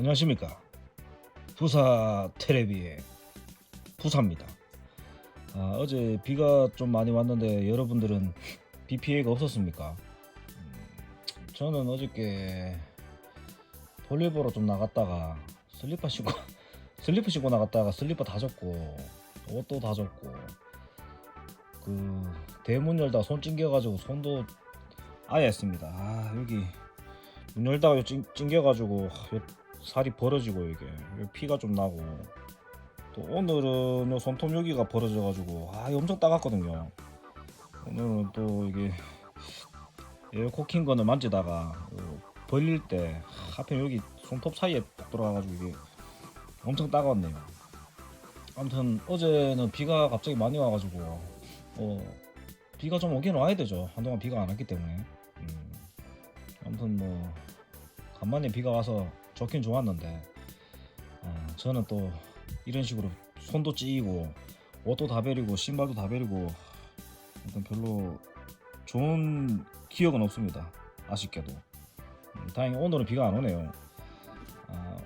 안녕하십니까. 부사 테레비의 부사입니다. 어제 비가 좀 많이 왔는데 여러분들은 비 피해가 없었습니까? 저는 어저께 볼일 보러 좀 나갔다가 슬리퍼 신고 나갔다가 슬리퍼 다 젖고 옷도 다 젖고 그 대문 열다가 손 찡겨가지고 손도 아예 했습니다. 여기 문 열다가 찡겨가지고 살이 벌어지고 이게 피가 좀 나고, 또 오늘은 요 손톱 여기가 벌어져가지고 엄청 따갑거든요. 오늘은 또 이게 에어컨 킨 거는 만지다가 벌릴 때 하필 여기 손톱 사이에 딱 들어가가지고 이게 엄청 따가웠네요. 아무튼 어제는 비가 갑자기 많이 와가지고 비가 좀 오긴 와야 되죠. 한동안 비가 안 왔기 때문에. 아무튼 뭐 간만에 비가 와서 좋긴 좋았는데, 저는 또 이런 식으로 손도 찌이고 옷도 다 베리고 신발도 다 베리고 아무튼 별로 좋은 기억은 없습니다. 아쉽게도. 다행히 오늘은 비가 안 오네요.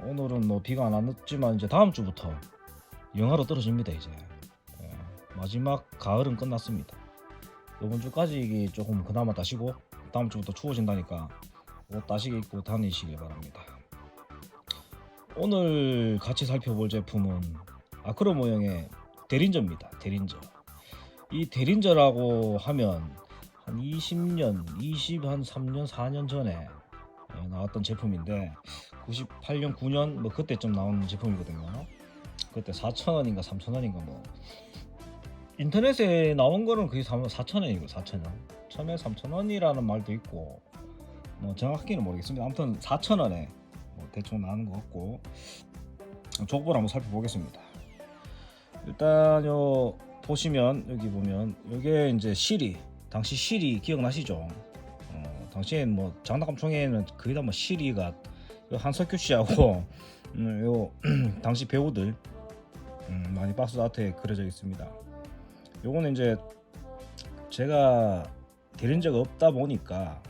오늘은 뭐 비가 안 왔지만 이제 다음 주부터 영하로 떨어집니다. 이제 마지막 가을은 끝났습니다. 이번 주까지 조금 그나마 따시고 다음 주부터 추워진다니까 옷 따시게 입고 다니시길 바랍니다. 오늘 같이 살펴볼 제품은 아크로 모형의 대린저입니다. 대린저. 이 대린저라고 하면 한 20년, 3년, 4년 전에 나왔던 제품인데 98년, 9년 뭐 그때쯤 나온 제품이거든요. 그때 4,000원인가 3,000원인가 뭐 인터넷에 나온 거는 그게 4,000원이고 4,000원. 처음에 3,000원이라는 말도 있고 뭐 정확히는 모르겠습니다. 아무튼 4,000원에 대충 나는 것 같고, 족보를 한번 살펴보겠습니다. 일단 보시면 여기 보면 이게 이제 실이, 당시 실이 기억나시죠? 당시엔 뭐 장난감 총회에는 거의 다 뭐 실이가 한석규 씨하고 요 당시 배우들 많이 박스 아트에 그려져 있습니다. 요거는 이제 제가 대린저가 없다 보니까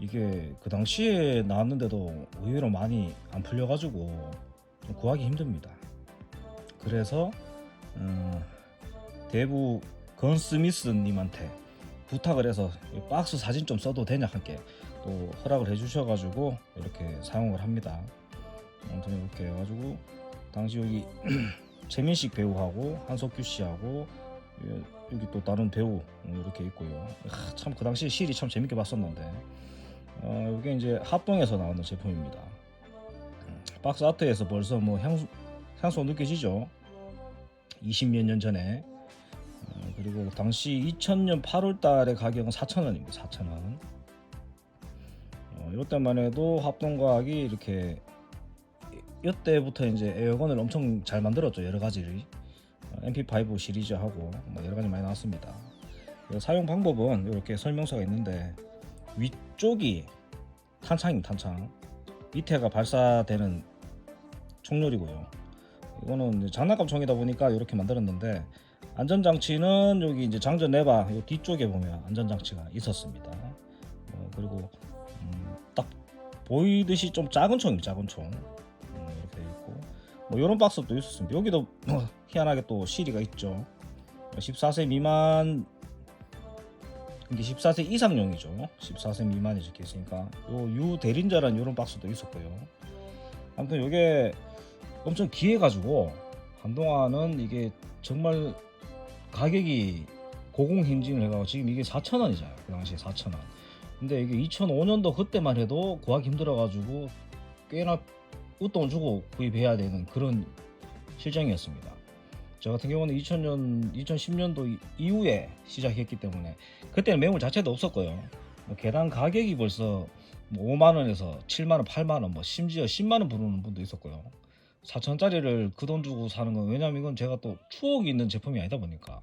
이게 그 당시에 나왔는데도 의외로 많이 안 풀려가지고 좀 구하기 힘듭니다. 그래서 대부 건스미스님한테 부탁을 해서 박스 사진 좀 써도 되냐 하게 또 허락을 해주셔가지고 이렇게 사용을 합니다. 아무튼 이렇게 해가지고 당시 여기 최민식 배우하고 한석규 씨하고 여기 또 다른 배우 이렇게 있고요. 참 그 당시 실이 참 재밌게 봤었는데, 이게 이제 합동에서 나오는 제품입니다. 박스 아트에서 벌써 뭐 향수 느껴지죠? 20몇 년 전에. 그리고 당시 2000년 8월 달에 가격은 4,000원입니다. 4,000원. 이때만 해도 합동과학이 이렇게 이때부터 이제 에어건을 엄청 잘 만들었죠. 여러 가지를. MP5 시리즈하고 뭐 여러 가지 많이 나왔습니다. 사용 방법은 이렇게 설명서가 있는데, 위쪽이 탄창입니다. 탄창. 밑에가 발사되는 총열이고요. 이거는 이제 장난감 총이다 보니까 이렇게 만들었는데, 안전장치는 여기 이제 장전 레바 이 뒤쪽에 보면 안전장치가 있었습니다. 그리고 딱 보이듯이 좀 작은 총입니다. 작은 총. 이렇게 있고 뭐 이런 박스도 있었습니다. 여기도 희한하게 또 시리가 있죠. 14세 미만, 이게 14세 이상용이죠. 14세 미만이 적혀 있으니까 유 대린저라는 이런 박스도 있었고요. 아무튼 이게 엄청 귀해가지고 한동안은 이게 정말 가격이 고공행진을 해가지고 지금 이게 4,000원이잖아요. 그 당시에 4,000원. 근데 이게 2005년도 그때만 해도 구하기 힘들어가지고 꽤나 웃돈 주고 구입해야 되는 그런 실정이었습니다. 저 같은 경우는 2010년도 이후에 시작했기 때문에 그때는 매물 자체도 없었고요. 개당 가격이 벌써 뭐 5만원에서 7만원, 8만원, 뭐 심지어 10만원 부르는 분도 있었고요. 4,000원짜리를 그 돈 주고 사는 건, 왜냐면 이건 제가 또 추억이 있는 제품이 아니다 보니까,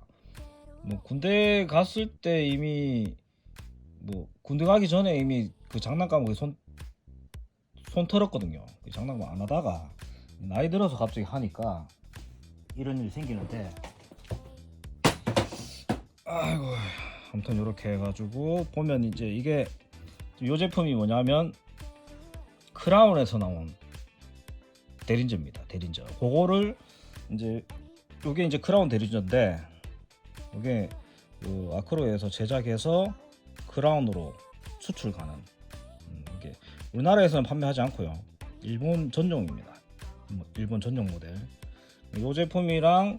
뭐 군대 갔을 때 이미 뭐 군대 가기 전에 이미 그 장난감을 손 털었거든요. 그 장난감 안 하다가 나이 들어서 갑자기 하니까 이런 일이 생기는데, 아이고, 아무튼 이렇게 해가지고 보면 이제 이게 이 제품이 뭐냐면 크라운에서 나온 대린저입니다. 대린저. 그거를 이제 요게 이제 크라운 대린저인데 요게 그 아크로에서 제작해서 크라운으로 수출 가는 이게 우리나라에서는 판매하지 않고요. 일본 전용입니다. 일본 전용 모델. 요 제품이랑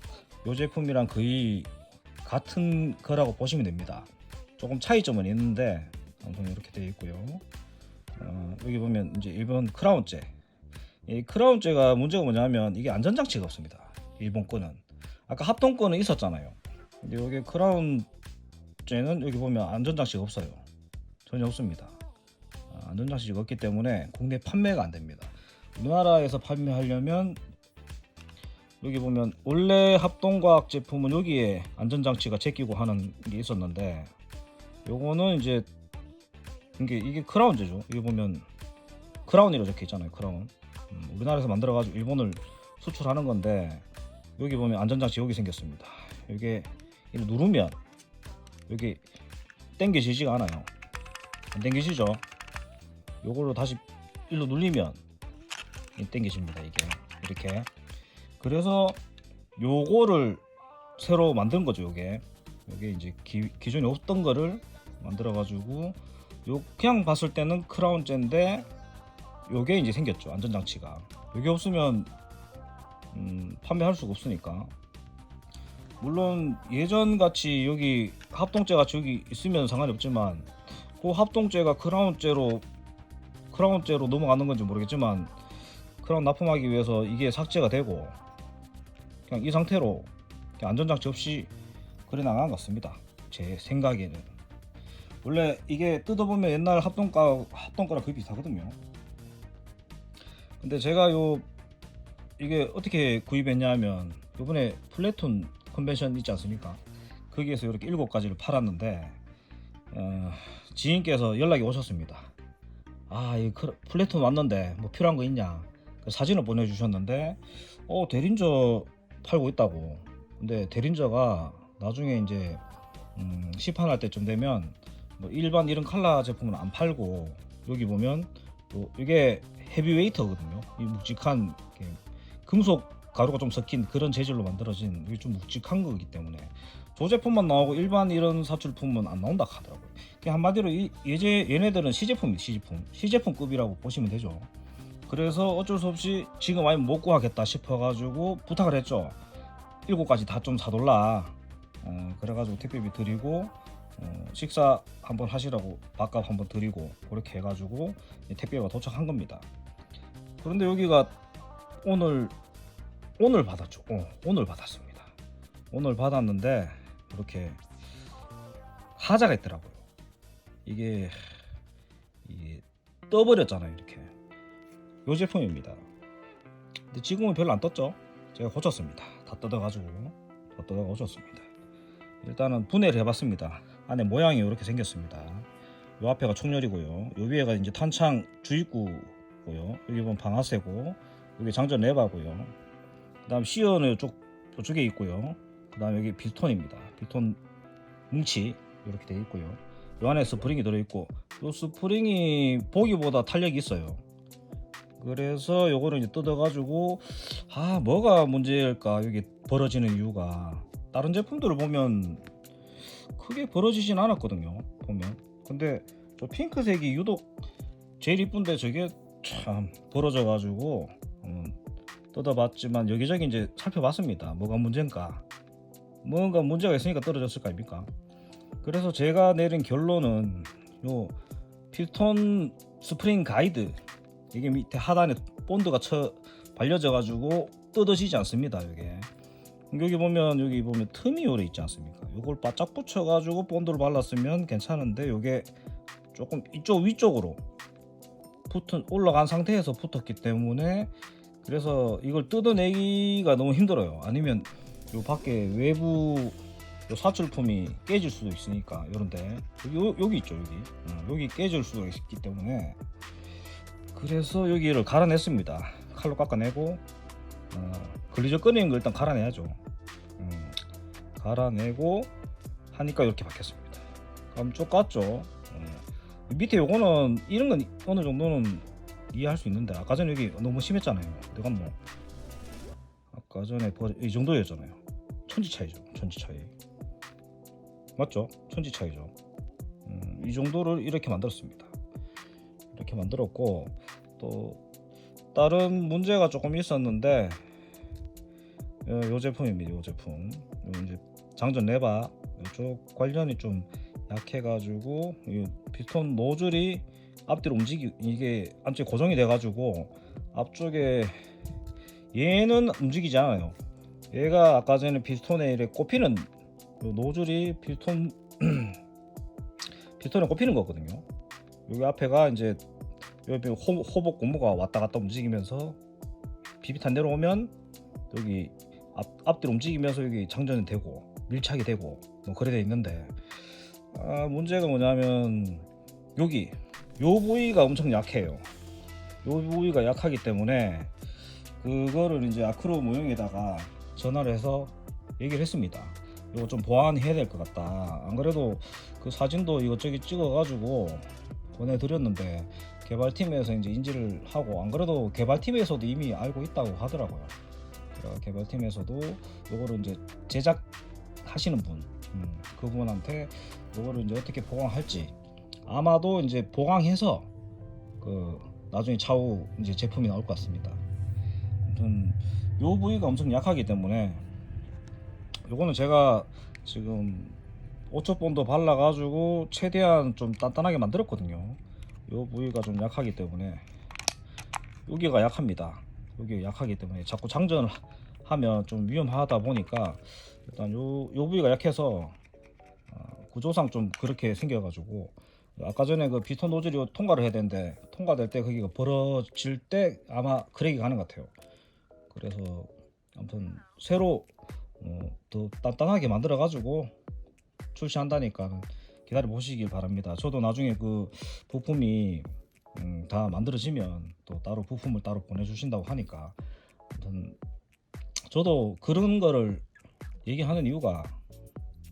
거의 같은 거라고 보시면 됩니다. 조금 차이점은 있는데 아무튼 이렇게 되어 있고요. 여기 보면 이제 일본 크라운제. 이 크라운제가 문제가 뭐냐면 이게 안전장치가 없습니다. 일본 거는. 아까 합동 거는 있었잖아요. 근데 여기 크라운제는 여기 보면 안전장치가 없어요. 전혀 없습니다. 안전장치가 없기 때문에 국내 판매가 안 됩니다. 우리나라에서 판매하려면 여기 보면 원래 합동과학 제품은 여기에 안전장치가 제끼고 하는 게 있었는데 요거는 이제 이게 크라운제죠. 여기 보면 크라운이라고 적혀 있잖아요. 크라운. 우리나라에서 만들어 가지고 일본을 수출하는 건데 여기 보면 안전장치 여기 생겼습니다. 이게 누르면 여기 당겨지지가 않아요. 안 당겨지죠. 요걸로 다시 일로 눌리면 당겨집니다. 이게 이렇게. 그래서 요거를 새로 만든 거죠. 요게 이제 기존에 없던 거를 만들어 가지고 요 그냥 봤을 때는 크라운제인데 요게 이제 생겼죠. 안전장치가. 요게 없으면 판매할 수가 없으니까. 물론 예전 같이 여기 합동제 같이 여기 있으면 상관이 없지만 그 합동제가 크라운제로 넘어가는 건지 모르겠지만 크라운 납품하기 위해서 이게 삭제가 되고 그냥 이 상태로 그냥 안전장치 없이 그래 나간 것 같습니다. 제 생각에는. 원래 이게 뜯어보면 옛날 합동가랑 거의 비슷하거든요. 근데 제가 이게 어떻게 구입했냐 하면 요번에 플래툰 컨벤션 있지 않습니까? 거기에서 이렇게 7가지를 팔았는데 지인께서 연락이 오셨습니다. 이 플래툰 왔는데 뭐 필요한 거 있냐? 사진을 보내주셨는데 대린저 팔고 있다고. 근데 대린저가 나중에 이제 시판할 때쯤 되면 뭐 일반 이런 칼라 제품은 안 팔고 여기 보면 이게 헤비웨이터거든요. 이 묵직한 금속 가루가 좀 섞인 그런 재질로 만들어진 이게 좀 묵직한 거기 때문에 저 제품만 나오고 일반 이런 사출품은 안 나온다 하더라고요. 한마디로 얘네들은 시제품급이라고 보시면 되죠. 그래서 어쩔 수 없이 지금 아예 못 구하겠다 싶어가지고 부탁을 했죠. 7가지 다 좀 사돌라. 그래가지고 택배비 드리고 식사 한번 하시라고 밥값 한번 드리고 그렇게 해가지고 택배가 도착한 겁니다. 그런데 여기가 오늘 받았죠. 오늘 받았습니다. 오늘 받았는데 이렇게 하자가 있더라고요. 이게 떠버렸잖아요. 이렇게 요 제품입니다. 근데 지금은 별로 안 떴죠. 제가 고쳤습니다. 다 뜯어가지고 고쳤습니다. 일단은 분해를 해봤습니다. 안에 모양이 이렇게 생겼습니다. 요 앞에가 총열이고요. 요 위에가 이제 탄창 주입구고요. 여기 보면 방아쇠고 여기 장전 레바고요. 그 다음 시어는 이쪽에 있고요. 그 다음 여기 필톤입니다. 필톤 뭉치 이렇게 되어 있고요. 요 안에 스프링이 들어있고 요 스프링이 보기보다 탄력이 있어요. 그래서 요거를 이제 뜯어가지고 뭐가 문제일까. 여기 벌어지는 이유가 다른 제품들을 보면 크게 벌어지진 않았거든요. 보면 근데 저 핑크색이 유독 제일 이쁜데 저게 참 벌어져가지고 뜯어봤지만 여기저기 이제 살펴봤습니다. 뭐가 문제인가. 뭔가 문제가 있으니까 떨어졌을 거 아닙니까. 그래서 제가 내린 결론은 요 필톤 스프링 가이드 이게 밑에 하단에 본드가 발려져 가지고 뜯어지지 않습니다. 여기 보면 틈이 오래 있지 않습니까. 이걸 바짝 붙여 가지고 본드를 발랐으면 괜찮은데 요게 조금 이쪽 위쪽으로 올라간 상태에서 붙었기 때문에 그래서 이걸 뜯어내기가 너무 힘들어요. 아니면 요 밖에 외부 요 사출품이 깨질 수도 있으니까. 요런데 여기 있죠. 여기 깨질 수도 있기 때문에 그래서 여기를 갈아냈습니다. 칼로 깎아내고 글리저 꺼내는 거 일단 갈아내야죠. 갈아내고 하니까 이렇게 바뀌었습니다. 감쪽 같죠. 밑에 요거는 이런 건 어느 정도는 이해할 수 있는데 아까 전에 여기 너무 심했잖아요. 내가 뭐 아까 전에 이 정도였잖아요. 천지 차이죠. 천지 차이. 맞죠? 천지 차이죠. 이 정도를 이렇게 만들었습니다. 이렇게 만들었고 또 다른 문제가 조금 있었는데 요 제품입니다. 요 제품. 요 이제 장전 레바 이쪽 관련이 좀 약해가지고 이 피스톤 노즐이 앞뒤로 이게 안쪽에 고정이 돼가지고 앞쪽에 얘는 움직이지 않아요. 얘가 아까 전에 피스톤에 이렇게 꼽히는 요 노즐이 피스톤에 꼽히는 거거든요. 여기 앞에가 이제 여기 호복 고무가 왔다 갔다 움직이면서 비비탄 내려오면 여기 앞뒤로 움직이면서 여기 장전이 되고 밀착이 되고 뭐 그래 돼 있는데 문제가 뭐냐면 여기 요 부위가 엄청 약해요. 요 부위가 약하기 때문에 그거를 이제 아크로 모형에다가 전화를 해서 얘기를 했습니다. 이거 좀 보완해야 될 것 같다. 안 그래도 그 사진도 이것저것 찍어가지고 보내드렸는데 개발팀에서 이제 인지를 하고, 안 그래도 개발팀에서도 이미 알고 있다고 하더라고요. 개발팀에서도 요거를 이제 제작하시는 분, 그분한테 요거를 이제 어떻게 보강할지, 아마도 이제 보강해서 그 나중에 차후 이제 제품이 나올 것 같습니다. 아무튼 요 부위가 엄청 약하기 때문에 요거는 제가 지금 5초 본드 발라가지고 최대한 좀 단단하게 만들었거든요. 요 부위가 좀 약하기 때문에, 여기가 약합니다. 여기 약하기 때문에 자꾸 장전을 하면 좀 위험하다 보니까 일단 요 부위가 약해서 구조상 좀 그렇게 생겨가지고, 아까 전에 그 피스톤 노즐이 통과를 해야 되는데 통과될 때 거기가 벌어질 때 아마 크랙이 가는 것 같아요. 그래서 아무튼 새로 더 단단하게 만들어 가지고 출시한다니까 기다려 보시길 바랍니다. 저도 나중에 그 부품이 다 만들어지면 또 따로 부품을 따로 보내주신다고 하니까, 아무튼 저도 그런 거를 얘기하는 이유가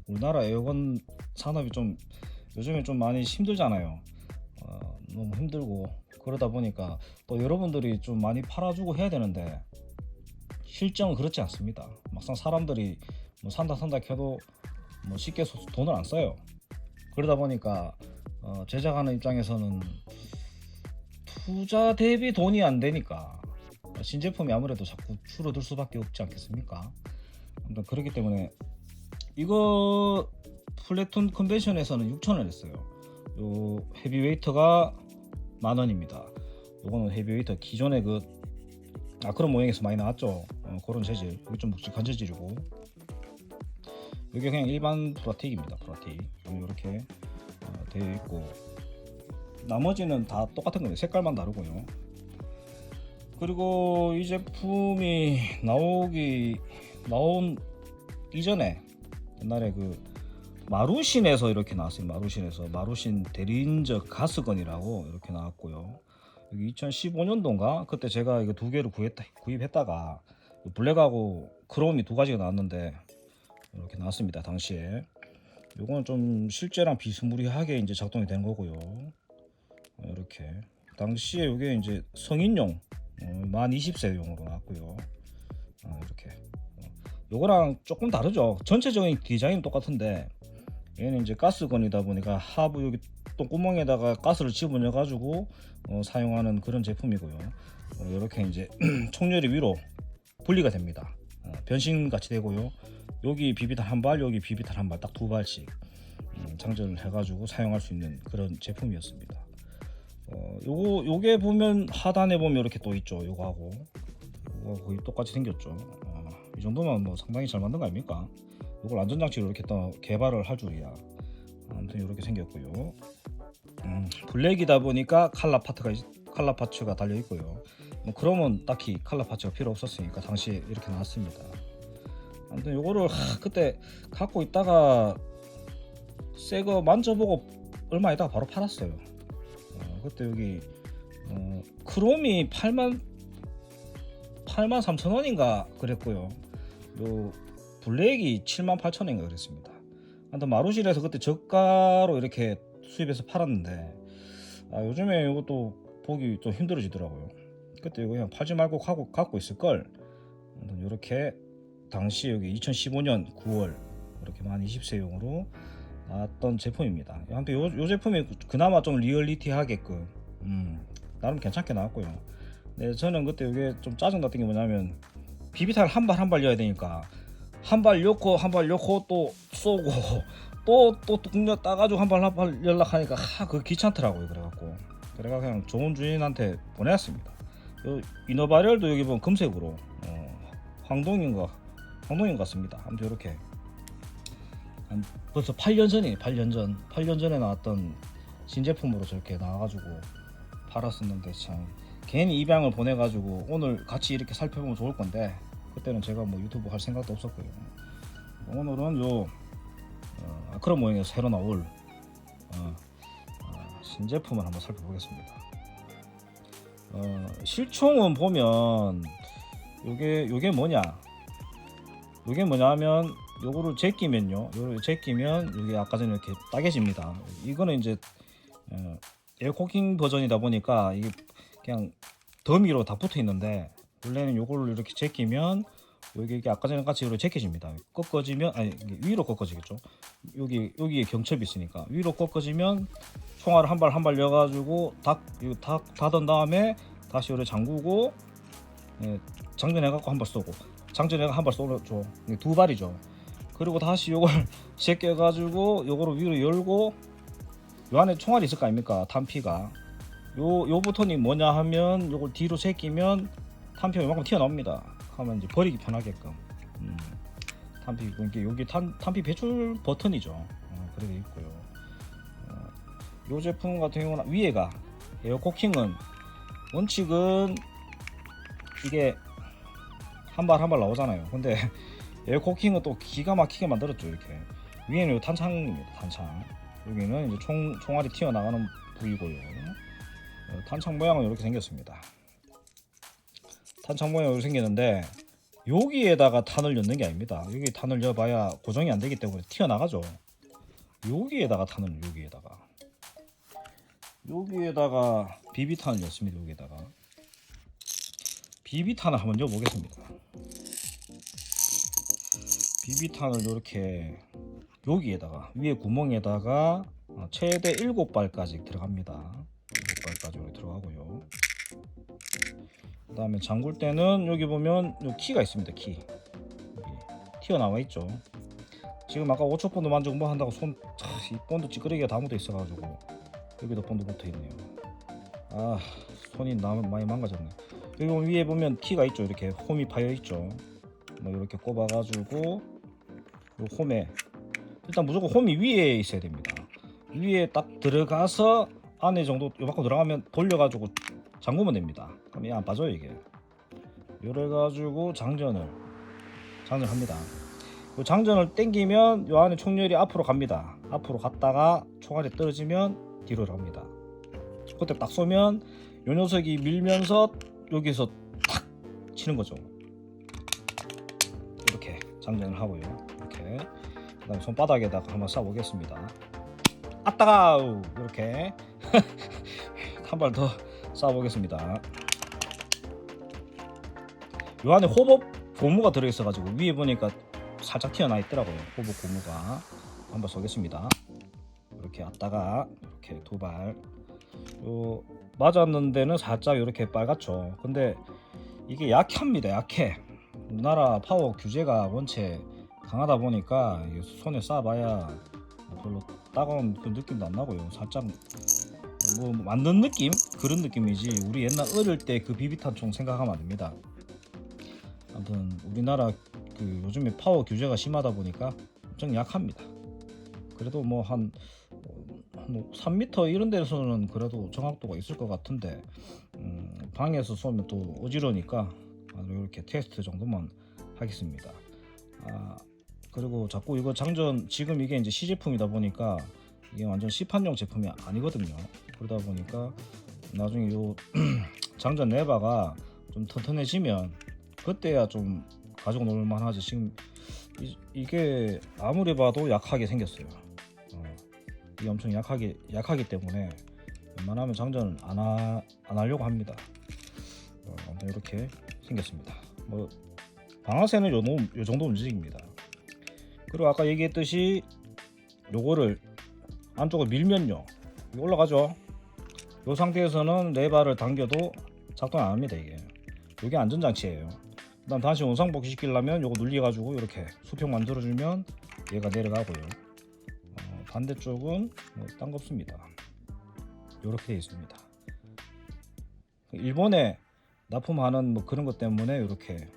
우리나라 에어건 산업이 좀 요즘에 좀 많이 힘들잖아요. 너무 힘들고 그러다 보니까 또 여러분들이 좀 많이 팔아주고 해야 되는데 실정은 그렇지 않습니다. 막상 사람들이 뭐 산다 켜도 뭐 쉽게 돈을 안 써요. 그러다 보니까 제작하는 입장에서는 투자 대비 돈이 안 되니까 신제품이 아무래도 자꾸 줄어들 수밖에 없지 않겠습니까? 아무튼 그렇기 때문에 이거 플래툰 컨벤션에서는 6,000원 했어요. 요 헤비웨이터가 10,000원입니다. 요거는 헤비웨이터 기존의 그 아크론 모형에서 많이 나왔죠. 그런 재질, 여기 좀 묵직한 재질이고, 여기 그냥 일반 프라틱입니다. 프라틱 이렇게 되어 있고, 나머지는 다 똑같은 거예요. 색깔만 다르고요. 그리고 이 제품이 나온 이전에 옛날에 그 마루신에서 이렇게 나왔어요. 마루신 대리인저 가스건이라고 이렇게 나왔고요. 여기 2015년도인가 그때 제가 이거 두 개를 구입했다가 블랙하고 크롬이 두 가지가 나왔는데 이렇게 나왔습니다. 당시에 요거는 좀 실제랑 비스무리하게 이제 작동이 된 거고요. 이렇게 당시에 이게 이제 성인용 만 20세용으로 나왔고요. 이렇게 요거랑 조금 다르죠. 전체적인 디자인은 똑같은데 얘는 이제 가스건이다 보니까 하부 여기 똥구멍에다가 가스를 집어넣어 가지고 사용하는 그런 제품이고요. 이렇게 이제 총열이 위로 분리가 됩니다. 변신 같이 되고요. 여기 비비탄 한 발, 여기 비비탄 한 발, 딱 두 발씩 장전을 해가지고 사용할 수 있는 그런 제품이었습니다. 요게 보면 하단에 보면 이렇게 또 있죠. 요거하고 거의 똑같이 생겼죠. 이 정도면 뭐 상당히 잘 만든 거 아닙니까? 이걸 안전장치로 이렇게 또 개발을 할 줄이야. 아무튼 이렇게 생겼고요. 블랙이다 보니까 칼라 파츠가 달려 있고요. 뭐 그러면 딱히 칼라 파츠가 필요 없었으니까 당시에 이렇게 나왔습니다. 아무튼 요거를 그때 갖고 있다가 새거 만져보고 얼마 있다가 바로 팔았어요. 그때 여기 크롬이 83,000원인가 그랬고요. 요 블랙이 78,000원인가 그랬습니다. 아무튼 마루실에서 그때 저가로 이렇게 수입해서 팔았는데 요즘에 이것도 보기 좀 힘들어지더라고요. 그때 이거 그냥 팔지 말고 갖고 있을 걸. 이렇게 당시 여기 2015년 9월 이렇게 만 20세용으로 나왔던 제품입니다. 한편 요 제품이 그나마 좀 리얼리티하게끔 나름 괜찮게 나왔고요. 네, 저는 그때 이게 좀 짜증났던 게 뭐냐면 비비탄 한 발 한 발 넣어야 되니까 한 발 넣고 또 쏘고 또 뚜껑 따가지고 한 발 연락하니까 그거 귀찮더라고요. 그래갖고 그냥 좋은 주인한테 보내왔습니다. 이너바리얼도 여기 보면 금색으로 황동인 것 같습니다. 아무튼 이렇게 벌써 8년 전이에요. 8년 전에 나왔던 신제품으로 저렇게 나와가지고 팔았었는데 참 괜히 입양을 보내가지고 오늘 같이 이렇게 살펴보면 좋을 건데 그때는 제가 뭐 유튜브 할 생각도 없었고요. 오늘은 요 아크로 모형에서 새로 나올 신제품을 한번 살펴보겠습니다. 실총은 보면 요게 뭐냐면 요거를 제끼면요. 요게 아까 전에 이렇게 따개집니다. 이거는 이제 에어코킹 버전이다 보니까 이게 그냥 더미로 다 붙어 있는데 원래는 요거를 이렇게 제끼면 이게 아까 전에 같이 이렇게 제껴집니다. 꺾어지면 위로 꺾어지겠죠. 여기에 경첩이 있으니까 위로 꺾어지면 총알을 한 발 넣어가지고 닭 닫은 다음에 다시 이렇게 잠그고 장전해갖고 한 발 쏘고 장전해가 한 발 쏘죠. 두 발이죠. 그리고 다시 요걸 제껴가지고 요거를 위로 열고 요 안에 총알이 있을 거 아닙니까? 탄피가 요 버튼이 뭐냐 하면 요걸 뒤로 제끼면 탄피가 요만큼 튀어나옵니다. 하면 이제 버리기 편하게끔 탄피 여기 탄피 배출 버튼이죠. 그렇게 있고요. 요 제품 같은 경우는 위에가 에어코킹은 원칙은 이게 한 발 나오잖아요. 근데 에어코킹은 또 기가 막히게 만들었죠. 이렇게 위에는 요 탄창입니다. 탄창 여기는 이제 총알이 튀어나가는 부위고요. 탄창 모양은 이렇게 생겼습니다. 탄창 모양으로 생겼는데 여기에다가 탄을 넣는 게 아닙니다. 여기 탄을 넣어봐야 고정이 안 되기 때문에 튀어나가죠. 여기에다가 탄을 여기에다가 비비탄을 넣습니다. 여기에다가 비비탄을 한번 넣어보겠습니다. 비비탄을 이렇게 여기에다가 위에 구멍에다가 최대 7발까지 들어갑니다. 7발까지 들어가고요. 그 다음에 잠글 때는 여기 보면 요 키가 있습니다. 키 튀어나와 있죠. 지금 아까 5초 본드 만지고 뭐 한다고 이 본드 찌끄러기가 다 묻어 있어가지고 여기도 본드 붙어 있네요. 손이 많이 망가졌네. 여기 위에 보면 키가 있죠. 이렇게 홈이 파여 있죠. 뭐 이렇게 꼽아가지고 요 홈에 일단 무조건 홈이 위에 있어야 됩니다. 위에 딱 들어가서 안에 정도 요만큼 들어가면 돌려가지고 잠그면 됩니다. 그럼 얘 안 빠져요 이게. 이래가지고 장전합니다. 요 장전을 땡기면 요 안에 총열이 앞으로 갑니다. 앞으로 갔다가 총알이 떨어지면 뒤로 갑니다. 그때 딱 쏘면 요 녀석이 밀면서 여기서 탁 치는 거죠. 이렇게 장전을 하고요. 이렇게 그다음에 손바닥에다가 한번 쏴보겠습니다. 따가우 이렇게 한 발 더 쏴보겠습니다. 요 안에 호법 고무가 들어있어가지고 위에 보니까 살짝 튀어나 있더라고요. 호법 고무가. 한번 쏘겠습니다. 이렇게 왔다가 이렇게 두 발. 요 맞았는 데는 살짝 이렇게 빨갛죠. 근데 이게 약합니다. 약해. 우리나라 파워 규제가 원체 강하다 보니까 손에 쏴봐야 별로 따가운 그 느낌도 안 나고요. 살짝 뭐 맞는 느낌? 그런 느낌이지 우리 옛날 어릴 때 그 비비탄 총 생각하면 안 됩니다. 아무튼 우리나라 그 요즘에 파워 규제가 심하다 보니까 엄청 약합니다. 그래도 뭐 한 3m 이런 데서는 그래도 정확도가 있을 것 같은데 방에서 쏘면 또 어지러우니까 이렇게 테스트 정도만 하겠습니다. 그리고 자꾸 이거 장전 지금 이게 이제 시제품이다 보니까 이게 완전 시판용 제품이 아니거든요. 그러다 보니까 나중에 요 장전 레바가 좀 튼튼해지면 그때야 좀 가지고 놀만 하지. 지금 이게 아무리 봐도 약하게 생겼어요. 이게 엄청 약하기 때문에 웬만하면 장전을 안 하려고 합니다. 아무튼 이렇게 생겼습니다. 뭐 방아쇠는 요 정도 움직입니다. 그리고 아까 얘기했듯이 요거를 안쪽으로 밀면요 이거 올라가죠. 요 상태에서는 레바를 당겨도 작동 안 합니다. 이게 안전장치예요. 그 다음 다시 원상복귀 시키려면 요거 눌려가지고 이렇게 수평 만들어주면 얘가 내려가고요. 반대쪽은 뭐 딴 거 없습니다. 이렇게 되어 있습니다. 일본에 납품하는 뭐 그런 것 때문에 이렇게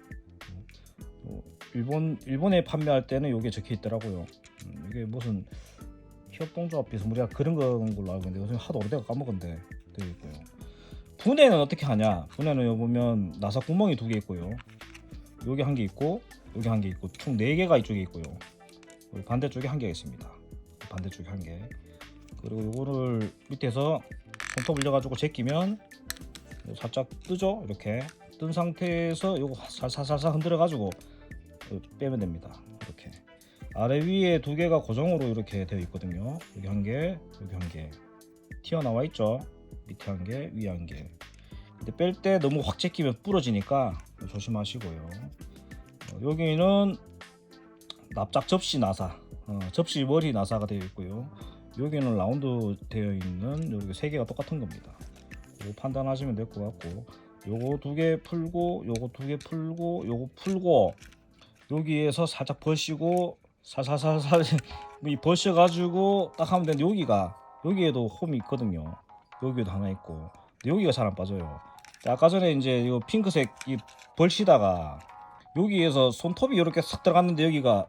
일본에 판매할 때는 이게 적혀 있더라고요. 이게 무슨 협동조합 비스무리야 그런 건 걸로 알고 있는데 요즘 하도 오래돼서 까먹었는데 되어 있고요. 분해는 어떻게 하냐? 분해는 여기 보면 나사 구멍이 2개 있고요. 여기 1개 있고 여기 1개 있고 총 4개가 이쪽에 있고요. 반대쪽에 1개가 있습니다. 반대쪽에 1개. 그리고 요거를 밑에서 손톱 올려가지고 제끼면 살짝 뜨죠. 이렇게 뜬 상태에서 요거 살살살살 흔들어가지고 빼면 됩니다. 이렇게 아래 위에 2개가 고정으로 이렇게 되어 있거든요. 여기 1개, 여기 1개 튀어나와 있죠. 밑에 1개, 위에 1개. 근데 뺄 때 너무 확 제끼면 부러지니까 조심하시고요. 여기는 납작 접시 나사, 접시 머리 나사가 되어 있고요. 여기는 라운드 되어 있는 여기 3개가 똑같은 겁니다. 이거 판단하시면 될 것 같고, 요거 2개 풀고, 요거 2개 풀고, 요거 풀고, 여기에서 살짝 버시고 살살살살 버셔가지고 딱 하면 되는데 여기에도 홈이 있거든요. 여기에도 하나 있고, 근데 여기가 잘 안 빠져요. 아까 전에 이제 이 핑크색 이 벌시다가 여기에서 손톱이 이렇게 싹 들어갔는데 여기가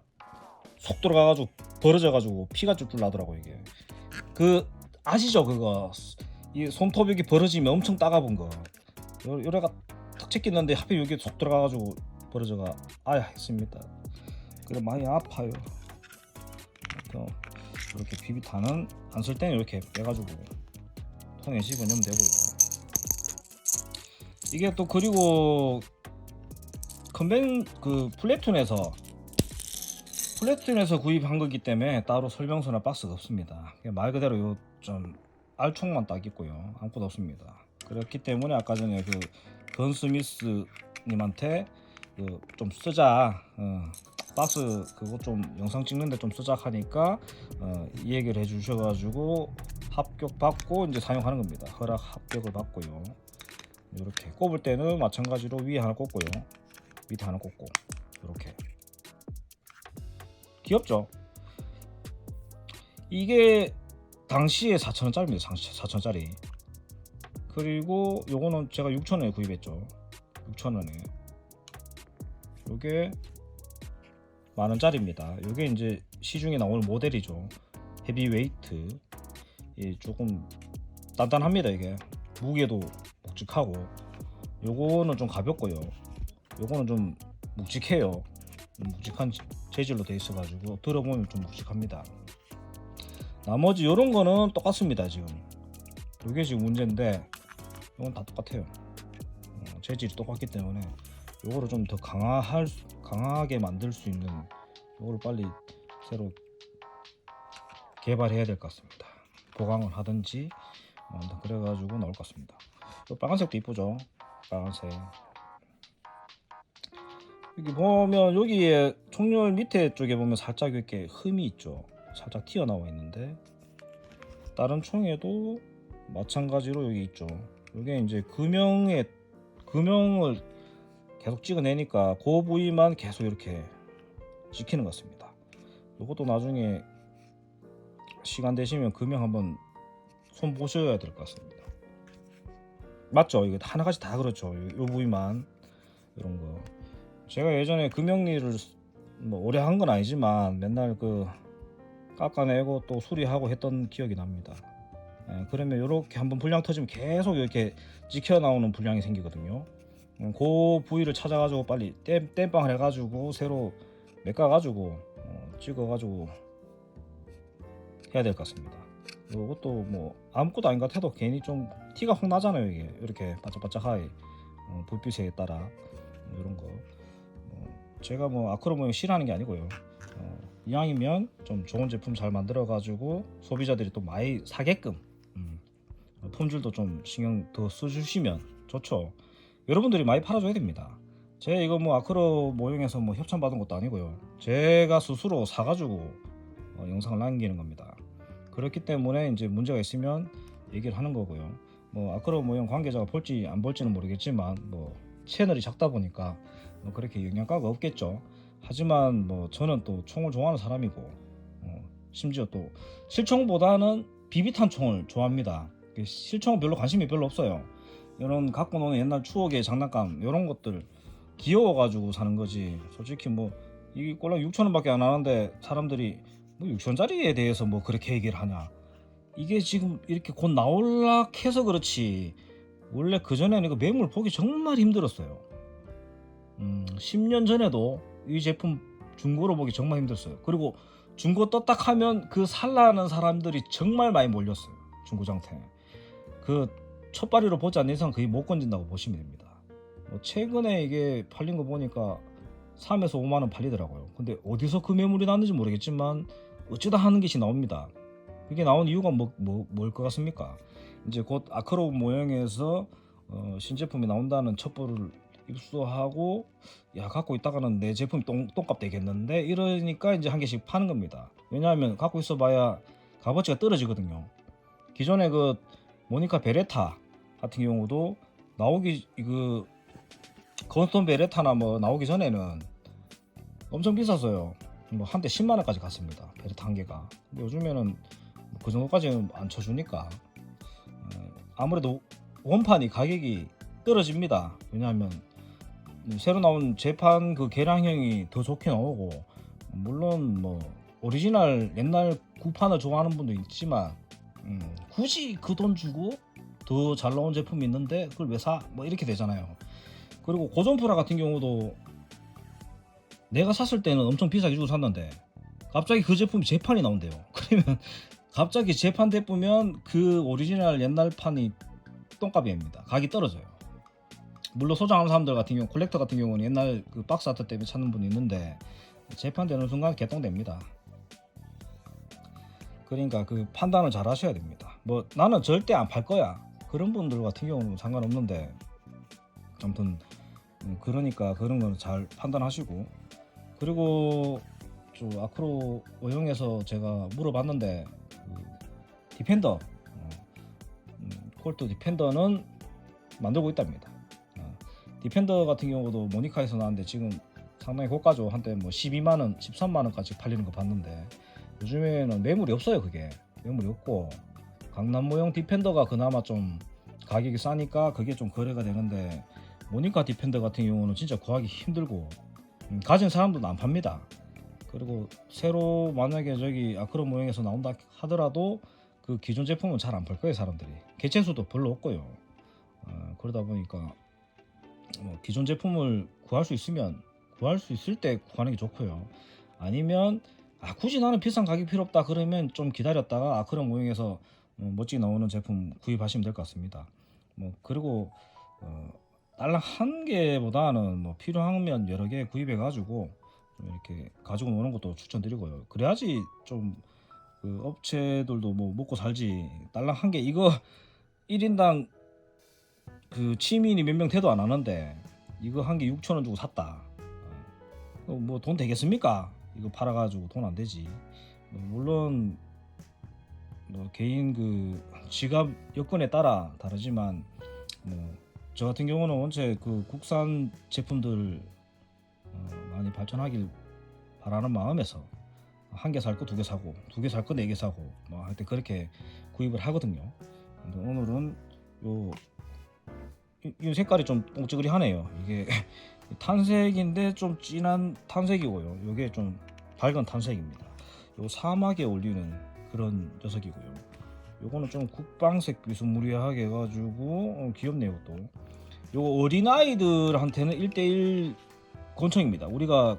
속 들어가가지고 벌어져가지고 피가 쭉쭉 나더라고. 이게 그 아시죠? 그거 이 손톱 여기 벌어지면 엄청 따가운 거 요래가 탁 제끼는데 하필 여기 속 들어가가지고 벌어져가 아야 했습니다. 그래 많이 아파요. 이렇게 비비탄은 안 쓸 때는 이렇게 빼가지고 통에 집어넣으면 되고요. 이게 또 그리고 플래툰에서 구입한 거기 때문에 따로 설명서나 박스가 없습니다. 말 그대로 요 좀 알총만 딱 있고요. 아무것도 없습니다. 그렇기 때문에 아까 전에 그 건스미스 님한테 좀 쓰자, 박스 그거 좀 영상 찍는데 좀 쓰자 하니까 이 얘기를 해주셔가지고 합격 받고 이제 사용하는 겁니다. 허락 합격을 받고요. 이렇게 꼽을 때는 마찬가지로 위에 하나 꼽고요, 밑에 하나 꼽고 이렇게. 귀엽죠? 이게 당시에 4,000원짜리입니다. 4,000원짜리. 그리고 요거는 제가 6,000원에 구입했죠. 6,000원에. 요게 만원짜리입니다. 요게 이제 시중에 나오는 모델이죠. 헤비웨이트. 조금 단단합니다. 이게 무게도 묵직하고, 요거는 좀 가볍고요. 요거는 좀 묵직해요. 묵직한 재질로 돼 있어 가지고 들어보면 좀 묵직합니다. 나머지 요런 거는 똑같습니다. 지금 요게 지금 문제인데 이건 다 똑같아요. 재질이 똑같기 때문에 요거를 좀 더 강하게 만들 수 있는 요거를 빨리 새로 개발해야 될 것 같습니다. 보강을 하든지 그래가지고 나올 것 같습니다. 요 빨간색도 이쁘죠? 빨간색. 여기 보면 여기에 총열 밑에 쪽에 보면 살짝 이렇게 흠이 있죠. 살짝 튀어나와 있는데 다른 총에도 마찬가지로 여기 있죠. 이게 이제 금형을 계속 찍어내니까 그 부위만 계속 이렇게 찍히는 것 같습니다. 이것도 나중에 시간 되시면 금형 한번 손 보셔야 될 것 같습니다. 맞죠? 이거 하나같이 다 그렇죠. 이 부위만 이런 거. 제가 예전에 금형일을 뭐 오래 한 건 아니지만 맨날 깎아내고 또 수리하고 했던 기억이 납니다. 그러면 이렇게 한번 불량 터지면 계속 이렇게 찍혀 나오는 불량이 생기거든요. 그 부위를 찾아가지고 빨리 땜빵을 해가지고 새로 메꿔가지고 찍어가지고 해야 될 것 같습니다. 이것도 뭐 아무것도 아닌 것 같아도 괜히 좀 티가 확 나잖아요. 이게 이렇게 바짝바짝하게 불빛에 따라 이런 거. 제가 뭐 아크로 모형 싫어하는 게 아니고요. 이왕이면 좀 좋은 제품 잘 만들어 가지고 소비자들이 또 많이 사게끔 품질도 좀 신경 더 써주시면 좋죠. 여러분들이 많이 팔아줘야 됩니다. 제 이거 뭐 아크로 모형에서 뭐 협찬 받은 것도 아니고요. 제가 스스로 사가지고 영상을 남기는 겁니다. 그렇기 때문에 이제 문제가 있으면 얘기를 하는 거고요. 뭐 아크로 모형 관계자가 볼지 안 볼지는 모르겠지만 뭐 채널이 작다 보니까 뭐 그렇게 영향가가 없겠죠. 하지만 뭐 저는 또 총을 좋아하는 사람이고 심지어 또 실총보다는 비비탄 총을 좋아합니다. 실총은 별로 관심이 별로 없어요. 이런 갖고 노는 옛날 추억의 장난감 이런 것들 귀여워가지고 사는 거지. 솔직히 뭐 이게 꼴랑 6,000원밖에 안 하는데 사람들이 뭐 6,000원짜리에 대해서 뭐 그렇게 얘기를 하냐. 이게 지금 이렇게 곧 나올라 해서 그렇지 원래 그전에는 이거 매물 보기 정말 힘들었어요. 10년 전에도 이 제품 중고로 보기 정말 힘들었어요. 그리고 중고 떴다 하면 그 살라는 사람들이 정말 많이 몰렸어요. 중고장터에. 그 첫발이로 보지 않는 이상 거의 못 건진다고 보시면 됩니다. 뭐 최근에 이게 팔린 거 보니까 3에서 5만원 팔리더라고요. 근데 어디서 그 매물이 났는지 모르겠지만 어쩌다 하는 것이 나옵니다. 그게 나온 이유가 뭘 것 같습니까? 이제 곧 아크로 모형에서 신제품이 나온다는 첩보를 입수하고 야 갖고 있다가는 내 제품이 똥값 되겠는데 이러니까 이제 한 개씩 파는 겁니다. 왜냐하면 갖고 있어봐야 값어치가 떨어지거든요. 기존에 그 모니카 베레타 같은 경우도 나오기 그 건스톤 베레타나 뭐 나오기 전에는 엄청 비쌌어요. 뭐 한대 10만원까지 갔습니다. 베레타 한 개가. 근데 요즘에는 그 정도까지는 안 쳐주니까 아무래도 원판이 가격이 떨어집니다. 왜냐하면 새로 나온 재판 그 개량형이 더 좋게 나오고 물론 뭐 오리지널 옛날 구판을 좋아하는 분도 있지만 굳이 그 돈 주고 더 잘 나온 제품이 있는데 그걸 왜 사? 뭐 이렇게 되잖아요. 그리고 고전프라 같은 경우도 내가 샀을 때는 엄청 비싸게 주고 샀는데 갑자기 그 제품이 재판이 나온대요. 그러면 갑자기 재판 대보면 그 오리지널 옛날 판이 똥값입니다. 가격이 떨어져요. 물론 소장하는 사람들 같은 경우 콜렉터 같은 경우는 옛날 그 박스 아트 때문에 찾는 분이 있는데 재판되는 순간 개똥됩니다. 그러니까 그 판단을 잘 하셔야 됩니다. 뭐 나는 절대 안 팔 거야 그런 분들 같은 경우는 상관없는데 아무튼 그러니까 그런 건 잘 판단하시고 그리고 저 아크로 오용에서 제가 물어봤는데 그 디펜더 콜트 디펜더는 만들고 있답니다. 디펜더 같은 경우도 모니카에서 나왔는데 지금 상당히 고가죠. 한때 뭐 12만원 13만원까지 팔리는 거 봤는데 요즘에는 매물이 없어요. 그게 매물이 없고 강남 모형 디펜더가 그나마 좀 가격이 싸니까 그게 좀 거래가 되는데 모니카 디펜더 같은 경우는 진짜 구하기 힘들고 가진 사람들도 안 팝니다. 그리고 새로 만약에 저기 아크로 모형에서 나온다 하더라도 그 기존 제품은 잘 안 팔 거예요. 사람들이 개체수도 별로 없고요. 그러다 보니까 기존 제품을 구할 수 있으면 구할 수 있을 때 구하는 게 좋고요. 아니면 굳이 나는 비싼 가격 필요 없다 그러면 좀 기다렸다가 아크로 모형에서 멋지게 나오는 제품 구입하시면 될 것 같습니다. 그리고 딸랑 한 개보다는 뭐 필요하면 여러 개 구입해 가지고 이렇게 가지고 노는 것도 추천드리고요. 그래야지 좀 그 업체들도 뭐 먹고 살지. 딸랑 한 개 이거 1인당 그 취미인이 몇 명 돼도 안 하는데 이거 한 개 6,000원 주고 샀다. 뭐 돈 되겠습니까? 이거 팔아가지고 돈 안 되지. 물론 뭐 개인 그 지갑 여건에 따라 다르지만 저 같은 경우는 원체 그 국산 제품들 많이 발전하길 바라는 마음에서 한 개 살 거 두 개 사고 두 개 살 거 네 개 사고 뭐 할 때 그렇게 구입을 하거든요. 근데 오늘은 이 색깔이 좀 똥찌그리하네요. 이게 탄색인데 좀 진한 탄색이고요. 이게 좀 밝은 탄색입니다. 요 사막에 어울리는 그런 녀석이고요. 요거는 좀 국방색 비스무리하게 해가지고 귀엽네요. 또 요거 어린아이들한테는 1대1 권총입니다. 우리가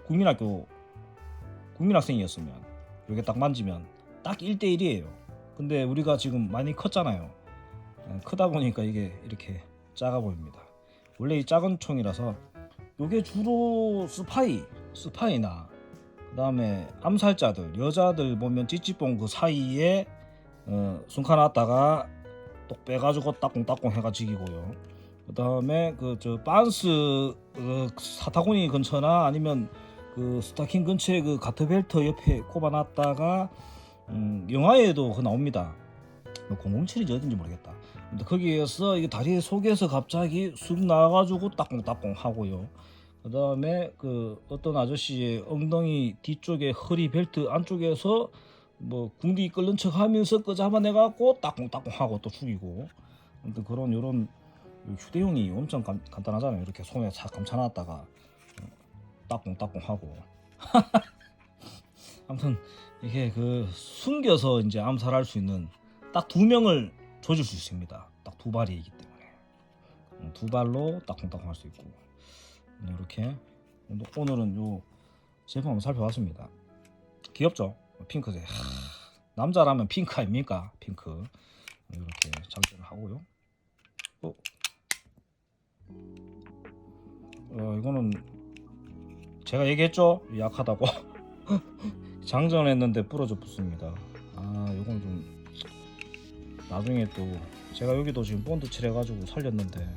국민학생이었으면 요게 딱 만지면 딱 1대1이에요. 근데 우리가 지금 많이 컸잖아요. 크다 보니까 이게 이렇게 작아 보입니다. 원래 이 작은 총이라서 요게 주로 스파이나 그 다음에 암살자들 여자들 보면 찌찌뽕 그 사이에 숨겨놨다가 똑 빼가지고 따꿍따꿍 해가 지기고요. 그 다음에 그 저 반스 사타구니 근처나 아니면 그 스타킹 근처에 그 가트벨트 옆에 꼽아놨다가 영화에도 그 나옵니다. 007인지 어딘지 모르겠다. 근데 거기에서 이게 다리 속에서 갑자기 쑥 나와가지고 따꿍따꿍 하고요. 그 다음에 그 어떤 아저씨의 엉덩이 뒤쪽에 허리 벨트 안쪽에서 뭐 궁디 끓는 척 하면서 그 잡아내갖고 따꿍따꿍 하고 또 죽이고. 아무튼 그런 요런 휴대용이 엄청 간단하잖아요. 이렇게 손에 싹 감춰놨다가 따꿍따꿍 하고. 아무튼 이게 그 숨겨서 이제 암살할 수 있는 딱 2명을 조질 수 있습니다. 딱 2발이기 때문에 2발로 따꿍따꿍 할 수 있고. 이렇게 오늘은 요 제품 한번 살펴봤습니다. 귀엽죠? 핑크색. 남자라면 핑크 아닙니까? 핑크. 이렇게 장전을 하고요. 이거는 제가 얘기했죠? 약하다고. 장전했는데 부러져 붙습니다. 이건 좀 나중에 또 제가 여기도 지금 본드 칠해가지고 살렸는데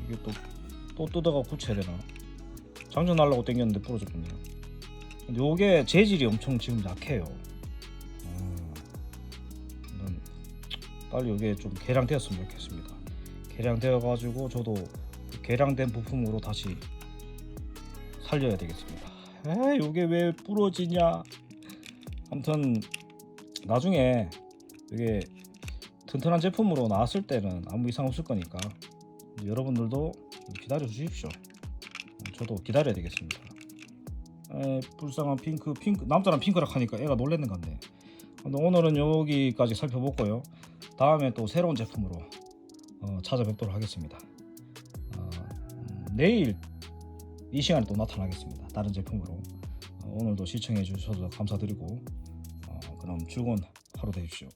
이게 또 뜯어가 고쳐야 되나? 장전하려고 당겼는데 부러졌군요. 근데 요게 재질이 엄청 지금 약해요. 빨리 요게 좀 개량되었으면 좋겠습니다. 개량되어 가지고 저도 개량된 부품으로 다시 살려야 되겠습니다. 요게 왜 부러지냐? 아무튼 나중에 이게 튼튼한 제품으로 나왔을 때는 아무 이상 없을 거니까 여러분들도 기다려 주십시오. 저도 기다려야 되겠습니다. 불쌍한 핑크 남자랑 핑크라 하니까 애가 놀랬는 건데. 오늘은 여기까지 살펴보고요. 다음에 또 새로운 제품으로 찾아뵙도록 하겠습니다. 내일 이 시간에 또 나타나겠습니다. 다른 제품으로. 오늘도 시청해 주셔서 감사드리고 그럼 즐거운 하루 되십시오.